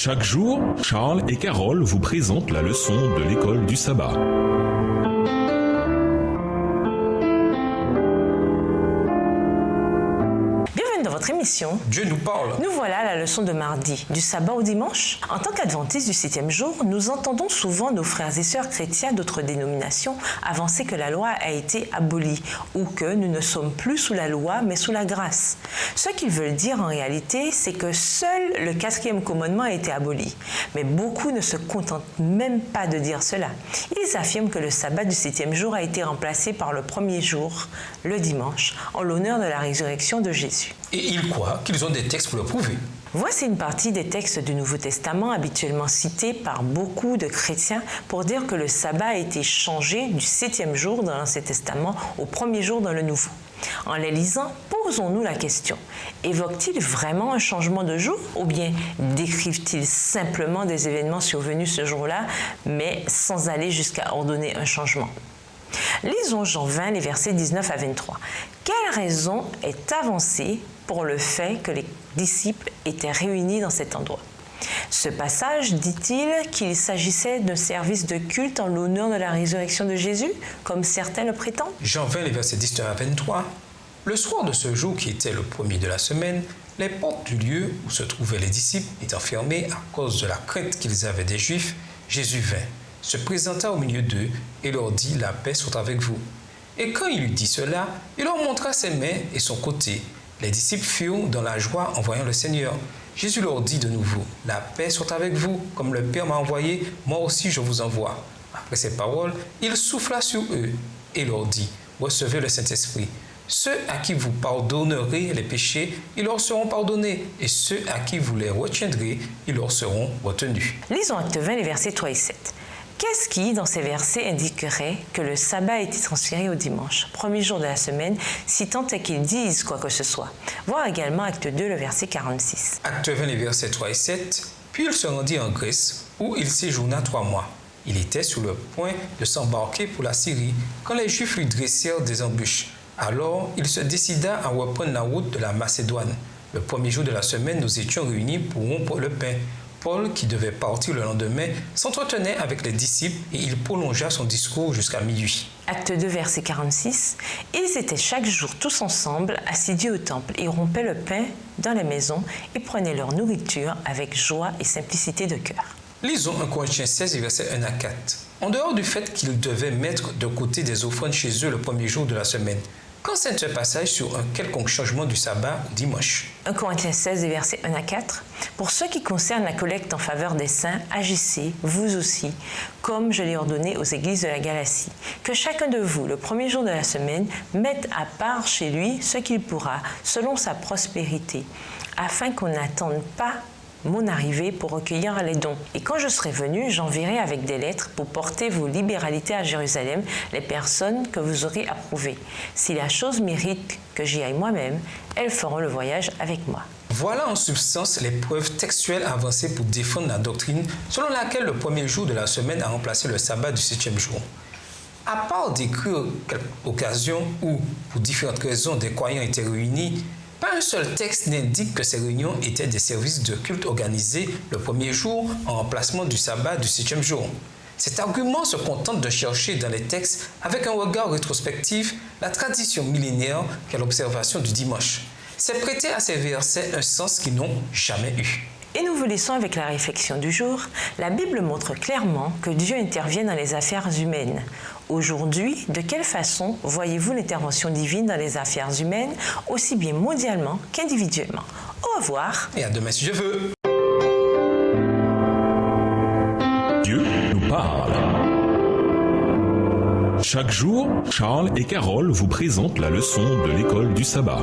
Chaque jour, Charles et Carole vous présentent la leçon de l'école du sabbat. Bienvenue dans votre émission. Dieu nous parle. Nous voilà à la leçon de mardi, du sabbat au dimanche. En tant qu'adventistes du 7e jour, nous entendons souvent nos frères et sœurs chrétiens d'autres dénominations avancer que la loi a été abolie ou que nous ne sommes plus sous la loi mais sous la grâce. Ce qu'ils veulent dire en réalité, c'est que seul le 4e commandement a été aboli. Mais beaucoup ne se contentent même pas de dire cela. Ils affirment que le sabbat du 7e jour a été remplacé par le premier jour, le dimanche, en l'honneur de la résurrection de Jésus. Et ils croient qu'ils ont des textes pour le prouver. Voici une partie des textes du Nouveau Testament habituellement cités par beaucoup de chrétiens pour dire que le sabbat a été changé du 7e jour dans l'Ancien Testament au premier jour dans le Nouveau. En les lisant, posons-nous la question, évoquent-ils vraiment un changement de jour ou bien décrivent-ils simplement des événements survenus ce jour-là, mais sans aller jusqu'à ordonner un changement? Lisons Jean 20, les versets 19 à 23. Quelle raison est avancée pour le fait que les disciples étaient réunis dans cet endroit? Ce passage dit-il qu'il s'agissait d'un service de culte en l'honneur de la résurrection de Jésus, comme certains le prétendent? Jean 20, les versets 19 à 23. Le soir de ce jour qui était le premier de la semaine, les portes du lieu où se trouvaient les disciples étant fermées à cause de la crainte qu'ils avaient des Juifs, Jésus vint, se présenta au milieu d'eux et leur dit « La paix soit avec vous ». Et quand il eut dit cela, il leur montra ses mains et son côté. Les disciples furent dans la joie en voyant le Seigneur. Jésus leur dit de nouveau « La paix soit avec vous, comme le Père m'a envoyé, moi aussi je vous envoie ». Après ces paroles, il souffla sur eux et leur dit « Recevez le Saint-Esprit. Ceux à qui vous pardonnerez les péchés, ils leur seront pardonnés, et ceux à qui vous les retiendrez, ils leur seront retenus. » Lisons Acte 20, les versets 3 et 7. Qu'est-ce qui, dans ces versets, indiquerait que le sabbat a été transféré au dimanche, premier jour de la semaine, si tant est qu'ils disent quoi que ce soit? Voir également Acte 2, le verset 46. Acte 20, les versets 3 et 7. Puis il se rendit en Grèce, où il séjourna 3 mois. Il était sur le point de s'embarquer pour la Syrie, quand les Juifs lui dressèrent des embûches. Alors, il se décida à reprendre la route de la Macédoine. Le premier jour de la semaine, nous étions réunis pour rompre le pain. Paul, qui devait partir le lendemain, s'entretenait avec les disciples et il prolongea son discours jusqu'à minuit. Acte 2, verset 46. Ils étaient chaque jour tous ensemble, assidus au temple, et rompaient le pain dans les maisons et prenaient leur nourriture avec joie et simplicité de cœur. Lisons 1 Corinthiens 16, versets 1 à 4. En dehors du fait qu'ils devaient mettre de côté des offrandes chez eux le premier jour de la semaine, qu'enseigne ce passage sur un quelconque changement du sabbat au dimanche? 1 Corinthiens 16, versets 1 à 4. Pour ce qui concerne la collecte en faveur des saints, agissez, vous aussi, comme je l'ai ordonné aux églises de la Galatie, que chacun de vous, le premier jour de la semaine, mette à part chez lui ce qu'il pourra, selon sa prospérité, afin qu'on n'attende pas mon arrivée pour recueillir les dons. Et quand je serai venu, j'enverrai avec des lettres pour porter vos libéralités à Jérusalem les personnes que vous aurez approuvées. Si la chose mérite que j'y aille moi-même, elles feront le voyage avec moi. Voilà en substance les preuves textuelles avancées pour défendre la doctrine selon laquelle le premier jour de la semaine a remplacé le sabbat du 7e jour. À part décrire quelques occasions où, pour différentes raisons, des croyants étaient réunis, pas un seul texte n'indique que ces réunions étaient des services de culte organisés le premier jour en remplacement du sabbat du 7e jour. Cet argument se contente de chercher dans les textes, avec un regard rétrospectif, la tradition millénaire qu'est l'observation du dimanche. C'est prêter à ces versets un sens qu'ils n'ont jamais eu. Et nous vous laissons avec la réflexion du jour. La Bible montre clairement que Dieu intervient dans les affaires humaines. Aujourd'hui, de quelle façon voyez-vous l'intervention divine dans les affaires humaines, aussi bien mondialement qu'individuellement? Au revoir. Et à demain si je veux. Dieu nous parle. Chaque jour, Charles et Carole vous présentent la leçon de l'école du sabbat.